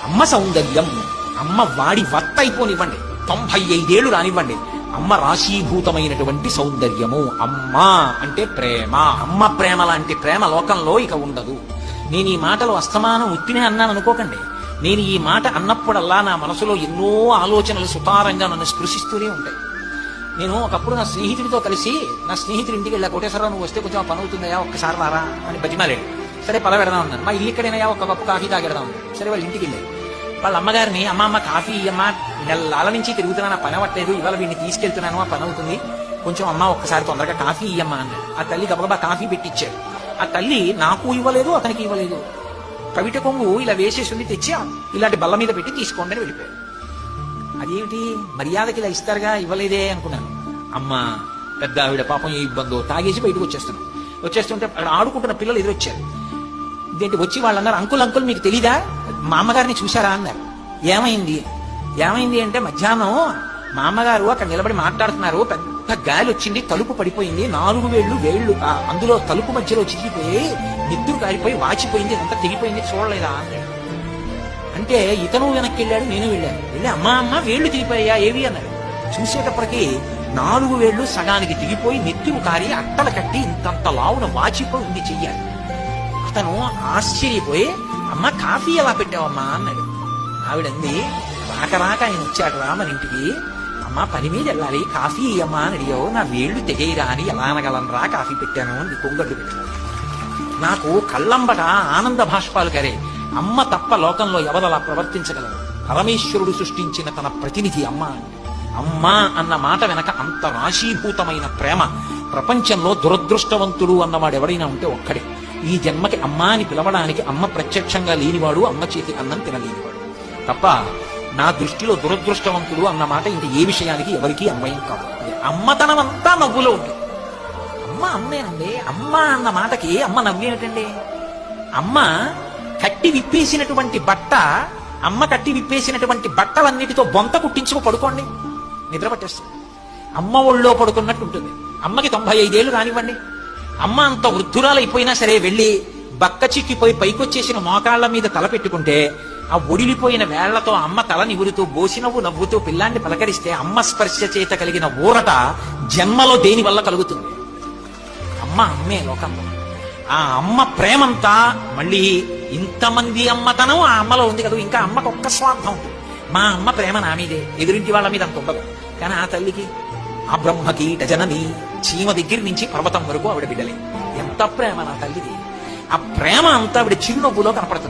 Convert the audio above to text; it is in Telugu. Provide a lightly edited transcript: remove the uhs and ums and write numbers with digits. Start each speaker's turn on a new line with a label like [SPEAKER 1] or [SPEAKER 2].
[SPEAKER 1] అమ్మ సౌందర్యం. అమ్మ వాడి వత్త అయిపోనివ్వండి, 95 ఏళ్ళు రానివ్వండి, అమ్మ రాశీభూతమైనటువంటి సౌందర్యము. అమ్మ అంటే ప్రేమ. అమ్మ ప్రేమ లాంటి ప్రేమ లోకంలో ఇక ఉండదు. నేను ఈ మాటలు అస్తమానం ఉత్తినే అన్నాను అనుకోకండి. నేను ఈ మాట అన్నప్పుడల్లా నా మనసులో ఎన్నో ఆలోచనలు సుతారంగా నన్ను స్పృశిస్తూనే ఉంటాయి. నేను ఒకప్పుడు నా స్నేహితుడితో కలిసి, నా స్నేహితుడి ఇంటికి వెళ్ళా. కోటేశ్వరరావు నువ్వు వస్తే కొంచెం పని అవుతుందయా, ఒక్కసారి రారా అని బతిమాలేడు. సరే పల పెడదాం అన్నాను. మా ఇల్లు ఇక్కడేనయా, ఒక కప్పు కాఫీ తాగెడదాం అన్నాను. సరే వాళ్ళ ఇంటికి వెళ్ళాను. వాళ్ళ అమ్మగారిని, అమ్మ కాఫీ అమ్మ, నెలల నుంచి తిరుగుతున్నా, నా పని అవ్వట్లేదు, ఇవాళ వీడిని తీసుకెళ్తున్నాను, ఆ పని అవుతుంది, కొంచెం అమ్మ ఒక్కసారి తొందరగా కాఫీ ఇయ్యమ్మా అన్నాడు. ఆ తల్లి గబగబా కాఫీ పెట్టిచ్చాడు. ఆ తల్లి నాకు ఇవ్వలేదు, అతనికి ఇవ్వలేదు. కవిట కొంగు ఇలా వేసేసి తెచ్చి ఇలాంటి బల్ల మీద పెట్టి తీసుకోండి అని వెళ్ళిపోయాడు. అదేమిటి మర్యాదకి ఇలా ఇస్తారుగా, ఇవ్వలేదే అనుకున్నాను. అమ్మ పెద్ద ఆవిడ పాపం ఏ ఇబ్బందో, తాగేసి బయటకు వచ్చేస్తుంటే అక్కడ ఆడుకుంటున్న పిల్లలు ఎదురొచ్చారు. ఇదేంటి వచ్చి వాళ్ళు అన్నారు, అంకుల్ అంకుల్ మీకు తెలీదా, మా అమ్మగారిని చూశారా అన్నారు. ఏమైంది అంటే మధ్యాహ్నం మా అమ్మగారు అక్కడ నిలబడి మాట్లాడుతున్నారు, పెద్ద గాలి వచ్చింది, తలుపు పడిపోయింది, 4 వేళ్లు అందులో తలుపు మధ్యలో చిరిగిపోయి నిద్దురు కాలిపోయి వాచిపోయింది, అంతా తెగిపోయింది, చూడలేదా అన్నాడు. అంటే ఇతను వెనక్కి వెళ్ళాడు, నేను వెళ్ళి అమ్మ వేళ్లు తిరిగిపోయా ఏవి అన్నాడు. చూసేటప్పటికి 4 వేళ్లు సగానికి దిగిపోయి నెత్తురు కారి అట్టలు కట్టి ఇంతంత లావున వాచిపోయి ఉంది చెయ్యాలి. అతను ఆశ్చర్యపోయి అమ్మ కాఫీ ఎలా పెట్టావమ్మా అన్నాడు. ఆవిడంది, రాక ఆయన వచ్చాడు రా మన ఇంటికి, అమ్మ పని మీద వెళ్ళాలి, కాఫీ అమ్మా అని అడిగావు, నా వేళ్లు తెగేయరా అని ఎలా అనగలనరా, కాఫీ పెట్టాను అని కొంగడ్డు పెట్టాను. నాకు కళ్ళంబట ఆనంద భాష్పాలు కరే. అమ్మ తప్ప లోకంలో ఎవరలా ప్రవర్తించగలరు? పరమేశ్వరుడు సృష్టించిన తన ప్రతినిధి అమ్మ. అమ్మ అన్న మాట వెనక అంత రాశీభూతమైన ప్రేమ. ప్రపంచంలో దురదృష్టవంతుడు అన్నవాడు ఎవరైనా ఉంటే ఒక్కడే. ఈ జన్మకి అమ్మ అని పిలవడానికి అమ్మ ప్రత్యక్షంగా లేనివాడు, అమ్మ చేతి అన్నం తినలేనివాడు తప్ప. నా దృష్టిలో దురదృష్టవంతుడు అన్న మాట ఇంక ఏ విషయానికి ఎవరికీ అన్వయం కాదు. అమ్మతనం అంతా నవ్వులో ఉంటుంది. అమ్మ అమ్మేనండి. అమ్మ అన్న మాటకి అమ్మ నవ్వేమిటండి? అమ్మ కట్టి విప్పేసినటువంటి బట్టలన్నిటితో బొంత కుట్టించుకు పడుకోండి, నిద్ర పట్టేస్తుంది. అమ్మ ఒళ్ళో పడుకున్నట్టు ఉంటుంది. అమ్మకి 95 ఏళ్ళు రానివ్వండి, అమ్మ అంత వృద్ధురాలైపోయినా సరే వెళ్ళి బక్క చిక్కిపోయి పైకొచ్చేసిన మోకాళ్ల మీద తల పెట్టుకుంటే, ఆ ఒడిలిపోయిన వేళ్లతో అమ్మ తల నివురుతూ బోసినవ్వు నవ్వుతూ పిల్లాన్ని పలకరిస్తే అమ్మ స్పర్శ చేత కలిగిన ఊరట జన్మలో దేని వల్ల కలుగుతుంది? అమ్మ అమ్మే లోకంలో. ఆ అమ్మ ప్రేమంతా మళ్ళీ ఇంతమంది అమ్మతనం ఆ అమ్మలో ఉంది కదా. ఇంకా అమ్మకు ఒక్క స్వార్థం ఉంటుంది, మా అమ్మ ప్రేమ నా మీదే, ఎదురింటి వాళ్ళ మీద అంత ఉండదు. కానీ ఆ తల్లికి ఆ బ్రహ్మకీట జనని, చీమ దగ్గర నుంచి పర్వతం వరకు ఆవిడ బిడ్డలే. ఎంత ప్రేమ నా తల్లిది. ఆ ప్రేమ అంతా ఆవిడ చిరునవ్వులో కనపడుతుంది.